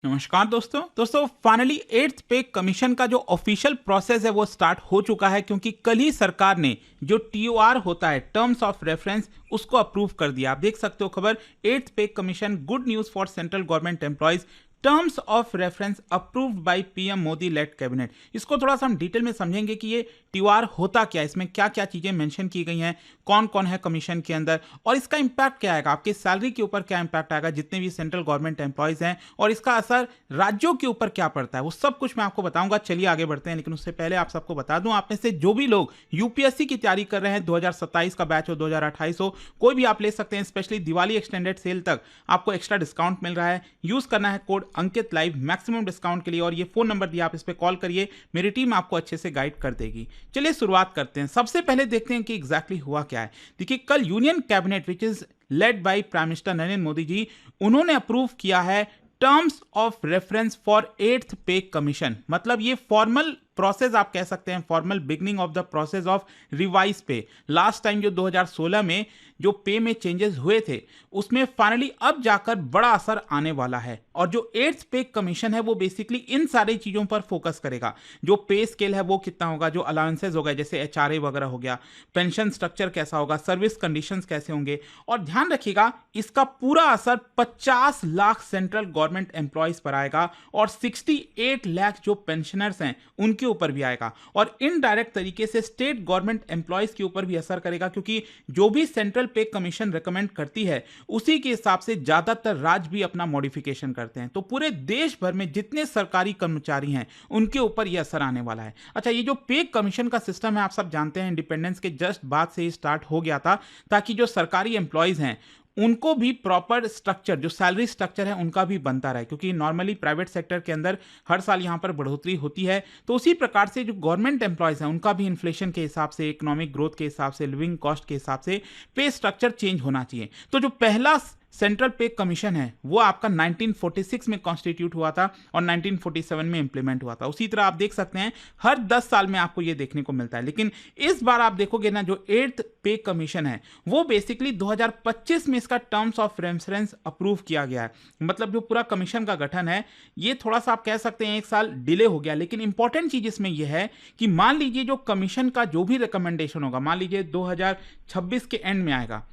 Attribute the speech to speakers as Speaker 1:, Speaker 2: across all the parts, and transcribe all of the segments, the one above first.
Speaker 1: नमस्कार दोस्तों finally eighth pay commission का जो ऑफिशियल प्रोसेस है वो स्टार्ट हो चुका है, क्योंकि कल ही सरकार ने जो टीओआर होता है, टर्म्स ऑफ रेफरेंस, उसको अप्रूव कर दिया। आप देख सकते हो खबर, eighth pay commission, good news for central government employees, terms of reference approved by PM Modi led cabinet. इसको थोड़ा सा हम डिटेल में समझेंगे कि ये टीओआर होता क्या है, इसमें क्या क्या चीजें मेंशन की गई हैं, कौन कौन है कमीशन के अंदर, और इसका इंपैक्ट क्या आएगा, आपकी सैलरी के ऊपर क्या इंपैक्ट आएगा जितने भी सेंट्रल गवर्नमेंट एम्प्लॉयज हैं, और इसका असर राज्यों के ऊपर क्या पड़ता है, वो सब कुछ मैं आपको बताऊंगा। चलिए आगे बढ़ते हैं, लेकिन उससे पहले आप सबको बता दूं, आप में से जो भी लोग यूपीएससी की तैयारी कर रहे हैं, 2027 का बैच हो, 2028 हो, कोई भी आप ले सकते हैं। स्पेशली दिवाली एक्सटेंडेड सेल तक आपको एक्स्ट्रा डिस्काउंट मिल रहा है। यूज करना है कोड अंकित लाइव मैक्सिमम डिस्काउंट के लिए, और ये फोन नंबर दिया, आप इस पे कॉल करिए, मेरी टीम आपको अच्छे से गाइड कर देगी। चलिए शुरुआत करते हैं। सबसे पहले देखते हैं कि एग्जैक्टली हुआ क्या है। देखिए, कल union cabinet which is led by prime minister Narendra Modi ji, उन्होंने अप्रूव किया है terms of reference for eighth pay commission. मतलब ये फॉर्मल प्रोसेस आप कह सकते हैं, formal beginning of the process of revise pay. Last time जो 2016 में जो पे में चेंजेस हुए थे, उसमें फाइनली अब जाकर बड़ा असर आने वाला है। और जो एट्थ पे कमीशन है वो बेसिकली इन सारी चीजों पर फोकस करेगा। जो पे स्केल है वो कितना होगा, जो अलाउंसेज हो गए जैसे एचआरए वगैरह हो गया, पेंशन स्ट्रक्चर कैसा होगा, सर्विस कंडीशंस कैसे होंगे, और ध्यान रखिएगा इसका पूरा असर 50 लाख सेंट्रल गवर्नमेंट एम्प्लॉयज पर आएगा, और 68 लाख जो पेंशनर्स हैं उनके ऊपर भी आएगा, और इनडायरेक्ट तरीके से स्टेट गवर्नमेंट एम्प्लॉयज के ऊपर भी असर करेगा, क्योंकि जो भी सेंट्रल पे कमीशन रेकमेंड करती है उसी के हिसाब से ज्यादातर राज्य भी अपना मॉडिफिकेशन करते हैं। तो पूरे देश भर में जितने सरकारी कर्मचारी हैं उनके ऊपर यह असर आने वाला है। अच्छा, ये जो पे कमीशन का सिस्टम है, आप सब जानते हैं, इंडिपेंडेंस के जस्ट बाद से ही स्टार्ट हो गया था, ताकि जो सरकारी एम्प्लॉयज हैं उनको भी प्रॉपर स्ट्रक्चर, जो सैलरी स्ट्रक्चर है उनका भी बनता रहे, क्योंकि नॉर्मली प्राइवेट सेक्टर के अंदर हर साल यहां पर बढ़ोतरी होती है। तो उसी प्रकार से जो गवर्नमेंट एम्प्लॉयज हैं उनका भी इन्फ्लेशन के हिसाब से, इकोनॉमिक ग्रोथ के हिसाब से, लिविंग कॉस्ट के हिसाब से पे स्ट्रक्चर चेंज होना चाहिए। तो जो पहला सेंट्रल पे कमीशन है वो आपका 1946 में कॉन्स्टिट्यूट हुआ था और 1947 में इंप्लीमेंट हुआ था। उसी तरह आप देख सकते हैं हर 10 साल में आपको ये देखने को मिलता है। लेकिन इस बार आप देखोगे ना, जो एट्थ पे कमीशन है वो बेसिकली 2025 में इसका टर्म्स ऑफ रेफरेंस अप्रूव किया गया है। मतलब जो पूरा कमीशन का गठन है ये थोड़ा सा आप कह सकते हैं 1 साल डिले हो गया। लेकिन इंपॉर्टेंट चीज इसमें यह है कि मान लीजिए जो कमीशन का जो भी रिकमेंडेशन होगा, मान लीजिए 2026 के एंड में आएगा,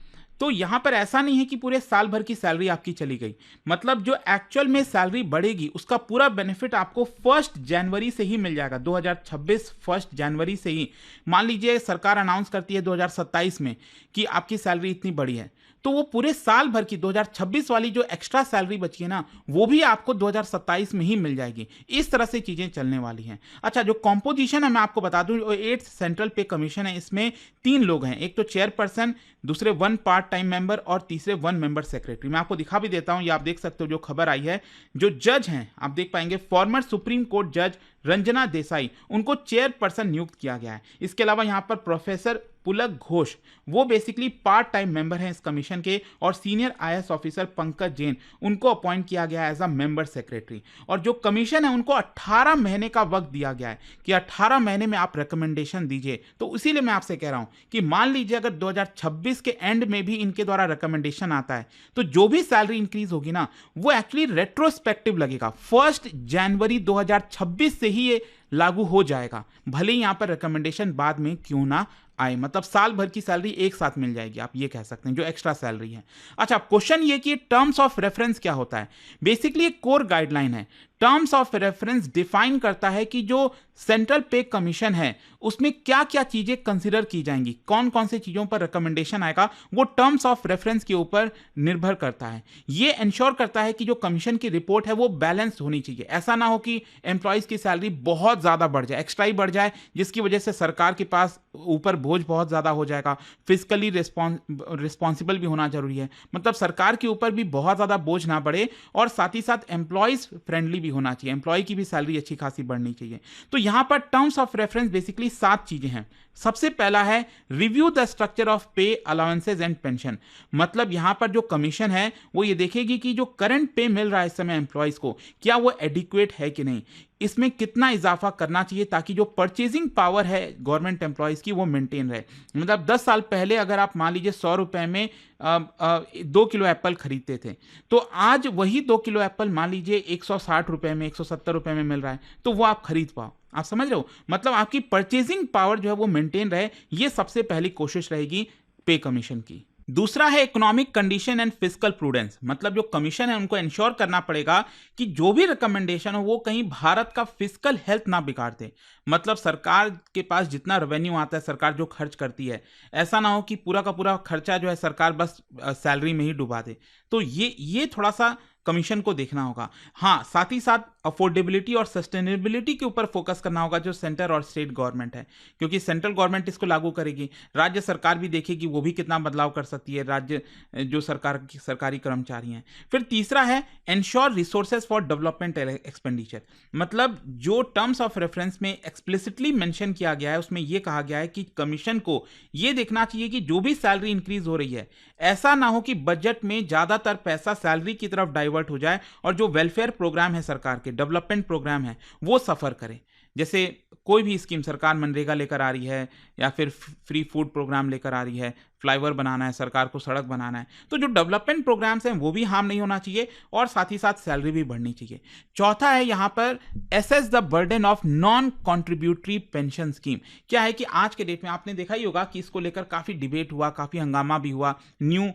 Speaker 1: तो यहां पर ऐसा नहीं है कि पूरे साल भर की सैलरी आपकी चली गई। मतलब जो एक्चुअल में सैलरी बढ़ेगी उसका पूरा बेनिफिट आपको 1 जनवरी से ही मिल जाएगा। 2026 1 जनवरी से ही, मान लीजिए सरकार अनाउंस करती है 2027 में कि आपकी सैलरी इतनी बड़ी है, तो वो पूरे साल भर की 2026 वाली जो एक्स्ट्रा सैलरी बची है ना, वो भी आपको 2027 में ही मिल जाएगी। इस तरह से चीजें चलने वाली हैं। अच्छा, जो कॉम्पोजिशन है मैं आपको बता दूं, एट्थ सेंट्रल पे कमीशन है, इसमें 3 लोग हैं। एक तो चेयरपर्सन, दूसरे 1 पार्ट टाइम मेंबर, और तीसरे 1 मेंबर सेक्रेटरी। मैं आपको दिखा भी देता हूं, ये आप देख सकते हो जो खबर आई है। जो जज हैं आप देख पाएंगे, फॉर्मर सुप्रीम कोर्ट जज रंजना देसाई, उनको चेयरपर्सन नियुक्त किया गया है। इसके अलावा यहां पर प्रोफेसर पुलक घोष, वो बेसिकली पार्ट टाइम मेंबर हैं इस कमीशन के, और senior IAS officer Pankaj Jain, उनको अपॉइंट किया गया है एज अ मेंबर सेक्रेटरी। और जो कमीशन है उनको 18 महीने का वक्त दिया गया है कि 18 महीने में आप रिकमेंडेशन दीजिए। तो इसीलिए मैं आपसे कह रहा हूं कि मान लीजिए अगर 2026 के एंड में भी इनके द्वारा रिकमेंडेशन आता है, तो जो भी सैलरी इंक्रीज होगी ना, वो एक्चुअली रेट्रोस्पेक्टिव लगेगा। 1 जनवरी 2026 से ही ये लागू हो जाएगा, भले ही यहां पर रिकमेंडेशन बाद में क्यों ना आए। मतलब साल भर की सैलरी एक साथ मिल जाएगी, आप ये कह सकते हैं, जो एक्स्ट्रा सैलरी है। अच्छा, क्वेश्चन ये कि टर्म्स ऑफ रेफरेंस क्या होता है। बेसिकली एक कोर गाइडलाइन है। टर्म्स ऑफ रेफरेंस डिफाइन करता है कि जो सेंट्रल पे कमीशन है उसमें क्या क्या चीजें कंसीडर की जाएंगी, कौन कौन सी चीजों पर रिकमेंडेशन आएगा, वो टर्म्स ऑफ रेफरेंस के ऊपर निर्भर करता है। ये इंश्योर करता है कि जो कमीशन की रिपोर्ट है वो बैलेंस्ड होनी चाहिए। ऐसा ना हो कि एम्प्लॉयज की सैलरी बहुत ज्यादा बढ़ जाए, एक्स्ट्रा ही बढ़ जाए, जिसकी वजह से सरकार के पास ऊपर बोझ बहुत ज्यादा हो जाएगा। फिजिकली रिस्पॉन्सिबल भी होना जरूरी है, मतलब सरकार के ऊपर भी बहुत ज्यादा बोझ ना बढ़े, और साथ ही साथ एम्प्लॉयज फ्रेंडली भी होना चाहिए, एम्प्लॉय की भी सैलरी अच्छी खासी बढ़नी चाहिए। तो यहां पर टर्म्स ऑफ रेफरेंस बेसिकली 7 चीजें हैं। सबसे पहला है रिव्यू द स्ट्रक्चर ऑफ पे अलाउंसेज एंड पेंशन। मतलब यहां पर जो कमीशन है वो ये देखेगी कि जो करंट पे मिल रहा है इस समय एम्प्लॉयज को, क्या वो एडिक्वेट है कि नहीं, इसमें कितना इजाफा करना चाहिए ताकि जो परचेजिंग पावर है गवर्नमेंट एम्प्लॉयज़ की वो मेंटेन रहे। मतलब 10 साल पहले अगर आप मान लीजिए 100 रुपए में 2 किलो एप्पल खरीदते थे, तो आज वही 2 किलो एप्पल मान लीजिए 160 रुपए में, 170 रुपए में मिल रहा है, तो वो आप खरीद पाओ। आप समझ रहे हो? मतलब आपकी परचेजिंग पावर जो है वो मेंटेन रहे, ये सबसे पहली कोशिश रहेगी पे कमीशन की। दूसरा है economic condition and fiscal prudence. मतलब जो कमीशन है उनको इंश्योर करना पड़ेगा कि जो भी रिकमेंडेशन हो वो कहीं भारत का फिस्कल हेल्थ ना बिगाड़ दे। मतलब सरकार के पास जितना रेवेन्यू आता है, सरकार जो खर्च करती है, ऐसा ना हो कि पूरा का पूरा खर्चा जो है सरकार बस सैलरी में ही डुबा दे। तो ये थोड़ा सा कमीशन को देखना होगा। हाँ, साथ ही साथ अफोर्डेबिलिटी और सस्टेनेबिलिटी के ऊपर फोकस करना होगा जो सेंटर और स्टेट गवर्नमेंट है, क्योंकि सेंट्रल गवर्नमेंट इसको लागू करेगी, राज्य सरकार भी देखेगी वो भी कितना बदलाव कर सकती है, राज्य जो सरकारी कर्मचारी हैं। फिर तीसरा है ensure resources for development expenditure. मतलब जो टर्म्स ऑफ रेफरेंस में एक्सप्लिसिटली मेंशन किया गया है उसमें यह कहा गया है कि कमीशन को यह देखना चाहिए कि जो भी सैलरी इंक्रीज हो रही है, ऐसा ना हो कि बजट में ज्यादातर पैसा सैलरी की तरफ डाइवर्ट हो जाए और जो वेलफेयर प्रोग्राम है सरकार के, डेवलपमेंट प्रोग्राम है, वो सफर करे। जैसे कोई भी स्कीम सरकार मनरेगा लेकर आ रही है या फिर फ्री फूड प्रोग्राम लेकर आ रही है, फ्लाईओवर बनाना है, सरकार को सड़क बनाना है, तो जो डेवलपमेंट प्रोग्राम्स हैं वो भी हार्म नहीं होना चाहिए और साथ ही साथ सैलरी भी बढ़नी चाहिए। चौथा है यहाँ पर assess the burden of non contributory pension scheme. क्या है कि आज के डेट में आपने देखा ही होगा कि इसको लेकर काफ़ी डिबेट हुआ, काफ़ी हंगामा भी हुआ। न्यू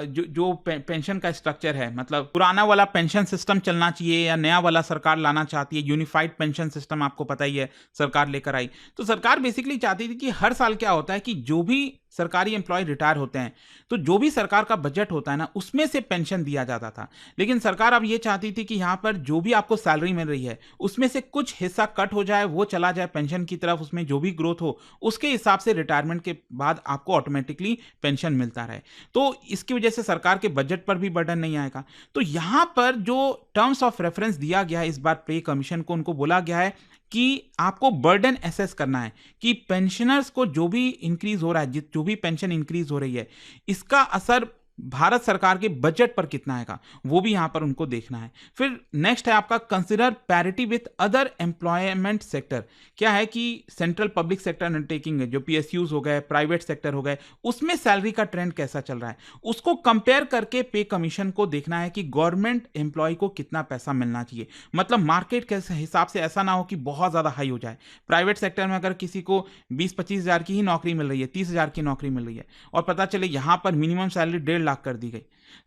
Speaker 1: जो पेंशन का स्ट्रक्चर है, मतलब पुराना वाला पेंशन सिस्टम चलना चाहिए या नया वाला सरकार लाना चाहती है। यूनिफाइड पेंशन सिस्टम आपको पता ही है सरकार लेकर आई। तो सरकार बेसिकली चाहती थी कि हर साल क्या होता है कि जो भी सरकारी एम्प्लॉय रिटायर होते हैं तो जो भी सरकार का बजट होता है ना, उसमें से पेंशन दिया जाता था। लेकिन सरकार अब ये चाहती थी कि यहाँ पर जो भी आपको सैलरी मिल रही है उसमें से कुछ हिस्सा कट हो जाए, वो चला जाए पेंशन की तरफ, उसमें जो भी ग्रोथ हो उसके हिसाब से रिटायरमेंट के बाद आपको ऑटोमेटिकली पेंशन मिलता रहे। तो इसकी वजह से सरकार के बजट पर भी बर्डन नहीं आएगा। तो यहाँ पर जो टर्म्स ऑफ रेफरेंस दिया गया है इस बार पे कमीशन को, उनको बोला गया है कि आपको बर्डन एसेस करना है कि पेंशनर्स को जो भी इंक्रीज हो रहा है, जो भी पेंशन इंक्रीज हो रही है, इसका असर भारत सरकार के बजट पर कितना आएगा, वो भी यहां पर उनको देखना है। फिर नेक्स्ट है आपका consider parity with other employment sector. क्या है कि सेंट्रल पब्लिक सेक्टर अंडरटेकिंग है, जो पीएसयूज हो गए, प्राइवेट सेक्टर हो गए, उसमें सैलरी का ट्रेंड कैसा चल रहा है, उसको कंपेयर करके पे कमीशन को देखना है कि गवर्नमेंट एम्प्लॉय को कितना पैसा मिलना चाहिए। मतलब मार्केट के हिसाब से ऐसा ना हो कि बहुत ज्यादा हाई हो जाए। प्राइवेट सेक्टर में अगर किसी को 20-25 हजार की ही नौकरी मिल रही है, 30 हजार की नौकरी मिल रही है और पता चले यहां पर मिनिमम सैलरी 1.5 लाख कर दी गई,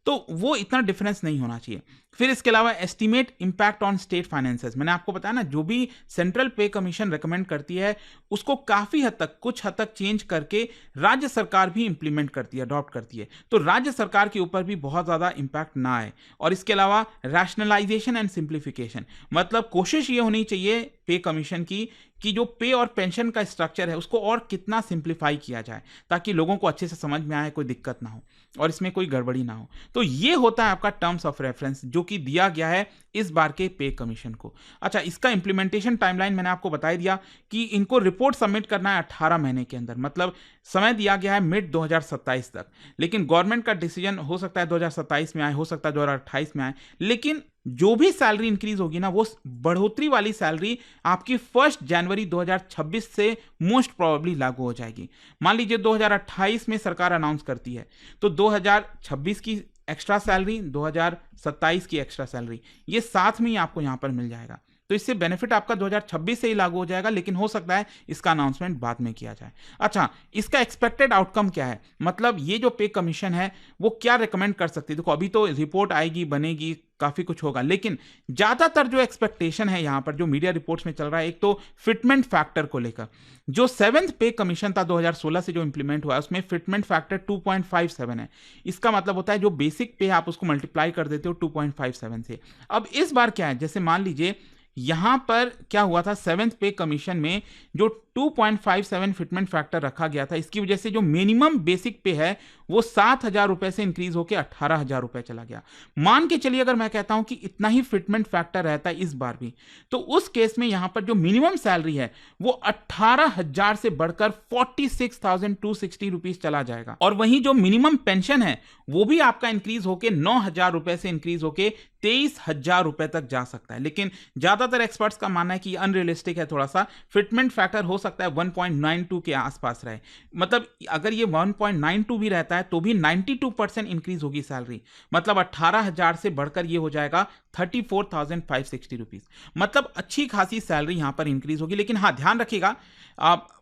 Speaker 1: तो वो इतना डिफरेंस नहीं होना चाहिए। फिर इसके अलावा estimate impact on state finances. मैंने आपको बताया ना, जो भी सेंट्रल पे कमीशन रेकमेंड करती है उसको काफी हद तक, कुछ हद तक चेंज करके राज्य सरकार भी इंप्लीमेंट करती है, अडॉप्ट करती है, तो राज्य सरकार के ऊपर भी बहुत ज्यादा इंपैक्ट ना आए। और इसके अलावा रैशनलाइजेशन एंड सिंप्लीफिकेशन। मतलब कोशिश ये होनी चाहिए पे कमीशन की कि जो पे और पेंशन का स्ट्रक्चर है उसको और कितना सिंप्लीफाई किया जाए ताकि लोगों को अच्छे से समझ में आए, कोई दिक्कत ना हो और इसमें कोई गड़बड़ी ना हो। तो ये होता है आपका टर्म्स ऑफ रेफरेंस जो कि दिया गया है इस बार के पे कमीशन को। अच्छा, इसका इंप्लीमेंटेशन टाइमलाइन मैंने आपको बता दिया कि इनको रिपोर्ट सबमिट करना है 18 महीने के अंदर। मतलब समय दिया गया है मिड 2027 तक, लेकिन गवर्नमेंट का डिसीजन हो सकता है 2027 में आए, हो सकता है 2028 में आए। लेकिन जो भी सैलरी इंक्रीज होगी ना, वो बढ़ोतरी वाली सैलरी आपकी 1 जनवरी 2026 से मोस्ट प्रोबेबली लागू हो जाएगी। मान लीजिए 2028 में सरकार अनाउंस करती है तो 2026 की एक्स्ट्रा सैलरी, 2027 की एक्स्ट्रा सैलरी, ये साथ में ही आपको यहां पर मिल जाएगा। तो इससे बेनिफिट आपका 2026 से ही लागू हो जाएगा, लेकिन हो सकता है इसका अनाउंसमेंट बाद में किया जाए। अच्छा, इसका एक्सपेक्टेड आउटकम क्या है? मतलब ये जो पे कमीशन है वो क्या रिकमेंड कर सकती है? देखो, अभी तो रिपोर्ट आएगी, बनेगी, काफी कुछ होगा, लेकिन ज्यादातर जो एक्सपेक्टेशन है यहां पर जो मीडिया रिपोर्ट्स में चल रहा है, एक तो फिटमेंट फैक्टर को लेकर। जो 7th पे कमीशन था 2016 से जो इंप्लीमेंट हुआ है उसमें फिटमेंट फैक्टर 2.57 है। इसका मतलब होता है जो बेसिक पे आप उसको मल्टीप्लाई कर देते हो 2.57 से। अब इस बार क्या है, जैसे मान लीजिए यहां पर क्या हुआ था, 7th पे कमीशन में जो 2.57 फिटमेंट फैक्टर रखा गया था, इसकी वजह से जो मिनिमम बेसिक पे है वो 7,000 रुपए से इंक्रीज होकर 18,000 रुपए चला गया। मान के चलिए अगर मैं कहता हूं कि इतना ही फिटमेंट फैक्टर रहता है इस बार भी, तो उस केस में यहां पर जो मिनिमम सैलरी है वो 18,000 से बढ़कर 46,260 रुपीज चला जाएगा। और वहीं जो मिनिमम पेंशन है वो भी आपका इंक्रीज होकर 9,000 रुपए से इंक्रीज होकर 23,000 रुपए तक जा सकता है। लेकिन ज्यादातर एक्सपर्ट्स का मानना है कि अनरियलिस्टिक है, थोड़ा सा फिटमेंट फैक्टर हो सकता है 1.92 के आसपास रहे। मतलब अगर ये 1.92 भी रहता है तो भी 92% इंक्रीज होगी सैलरी, मतलब 18,000 से बढ़कर ये हो जाएगा 34,560 रुपीज। मतलब अच्छी खासी सैलरी यहां पर इंक्रीज होगी। लेकिन हाँ, ध्यान रखिएगा,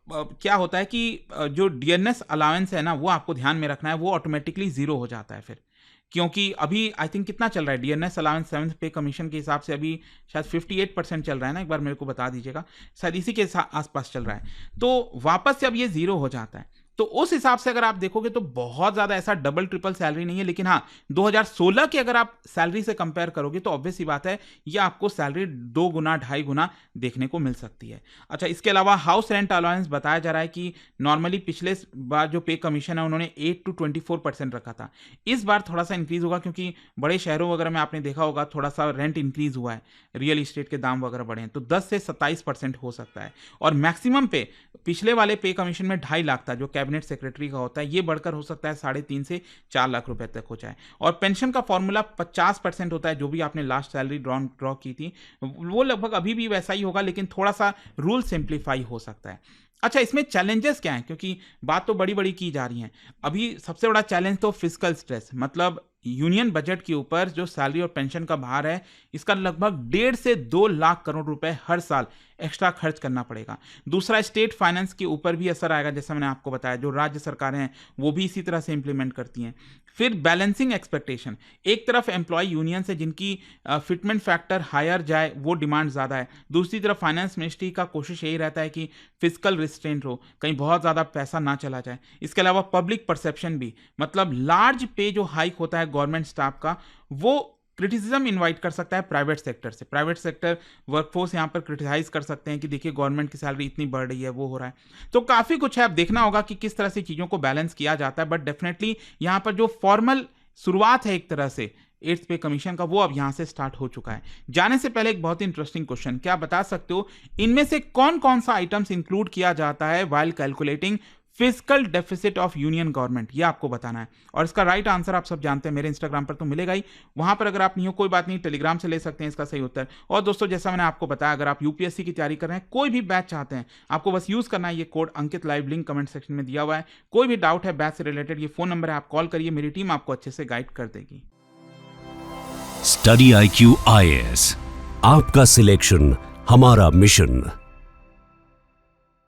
Speaker 1: क्या होता है कि जो डीएनएस अलाउंस है ना, वो आपको ध्यान में रखना है, वो ऑटोमेटिकली जीरो हो जाता है फिर, क्योंकि अभी आई थिंक कितना चल रहा है डीएनएस अलाउंस 7th पे कमीशन के हिसाब से अभी शायद 58% चल रहा है ना, एक बार मेरे को बता दीजिएगा, शायद इसी के आसपास चल रहा है। तो वापस से अब ये जीरो हो जाता है, तो उस हिसाब से अगर आप देखोगे तो बहुत ज्यादा ऐसा डबल ट्रिपल सैलरी नहीं है। लेकिन हाँ, 2016 की अगर आप सैलरी से कंपेयर करोगे तो ऑब्वियस ही बात है ये आपको सैलरी 2 गुना 2.5 गुना देखने को मिल सकती है। अच्छा, इसके अलावा हाउस रेंट अलाउंस बताया जा रहा है कि नॉर्मली पिछले बार जो पे कमीशन है उन्होंने 8 to 24% रखा था, इस बार थोड़ा सा इंक्रीज होगा, क्योंकि बड़े शहरों वगैरह में आपने देखा होगा थोड़ा सा रेंट इंक्रीज हुआ है, रियल इस्टेट के दाम वगैरह बढ़े हैं, तो 10 से 27% हो सकता है। और मैक्सिमम पे पिछले वाले पे कमीशन में 2.5 लाख था जो कैबिनेट सेक्रेटरी का होता है, ये बढ़कर हो सकता है 3.5 से 4 लाख रुपए तक हो जाए। और पेंशन का फॉर्मूला 50% होता है, जो भी आपने लास्ट सैलरी ड्रॉ की थी वो लगभग अभी भी वैसा ही होगा, लेकिन थोड़ा सा रूल सिंप्लीफाई हो सकता है। अच्छा, इसमें चैलेंजेस क्या हैं, क्योंकि बात तो बड़ी बड़ी की जा रही है। अभी सबसे बड़ा चैलेंज तो फिस्कल स्ट्रेस, मतलब यूनियन बजट के ऊपर जो सैलरी और पेंशन का भार है, इसका लगभग 1.5 से 2 लाख करोड़ रुपए हर साल एक्स्ट्रा खर्च करना पड़ेगा। दूसरा, स्टेट फाइनेंस के ऊपर भी असर आएगा, जैसा मैंने आपको बताया, जो राज्य सरकारें हैं वो भी इसी तरह से इंप्लीमेंट करती हैं। फिर बैलेंसिंग एक्सपेक्टेशन, एक तरफ एम्प्लॉय यूनियन से जिनकी फिटमेंट फैक्टर हायर जाए वो डिमांड ज़्यादा है, दूसरी तरफ फाइनेंस मिनिस्ट्री का कोशिश यही रहता है कि फिजिकल रिस्ट्रेंट हो, कहीं बहुत ज़्यादा पैसा ना चला जाए। इसके अलावा पब्लिक परसेप्शन भी, मतलब लार्ज पे जो हाइक होता है गवर्नमेंट स्टाफ का, वो क्रिटिसिज्म इनवाइट कर सकता है प्राइवेट सेक्टर से। प्राइवेट सेक्टर वर्कफोर्स यहाँ पर क्रिटिसाइज कर सकते हैं कि देखिए गवर्नमेंट की सैलरी इतनी बढ़ रही है, वो हो रहा है। तो काफ़ी कुछ है, अब देखना होगा कि किस तरह से चीज़ों को बैलेंस किया जाता है। बट डेफिनेटली यहाँ पर जो फॉर्मल शुरुआत है एक तरह से 8th पे कमीशन का, वो अब यहाँ से स्टार्ट हो चुका है। जाने से पहले एक बहुत ही इंटरेस्टिंग क्वेश्चन, क्या बता सकते हो इनमें से कौन कौन सा आइटम्स इंक्लूड किया जाता है while calculating physical deficit of union government, ये आपको बताना है। और इसका राइट आंसर आप सब जानते हैं, मेरे इंस्टाग्राम पर तो मिलेगा ही, वहां पर अगर आप नहीं हो कोई बात नहीं, टेलीग्राम से ले सकते हैं इसका सही उत्तर। और दोस्तों, जैसा मैंने आपको बताया, अगर आप यूपीएससी की तैयारी कर रहे हैं, कोई भी बैच चाहते हैं, आपको बस यूज करना है ये कोड अंकित लाइव, लिंक कमेंट सेक्शन में दिया हुआ है। कोई भी डाउट है बैच से रिलेटेड, ये फोन नंबर है, आप कॉल करिए, मेरी टीम आपको अच्छे से गाइड कर देगी।
Speaker 2: स्टडी IQ IAS, आपका सिलेक्शन हमारा मिशन।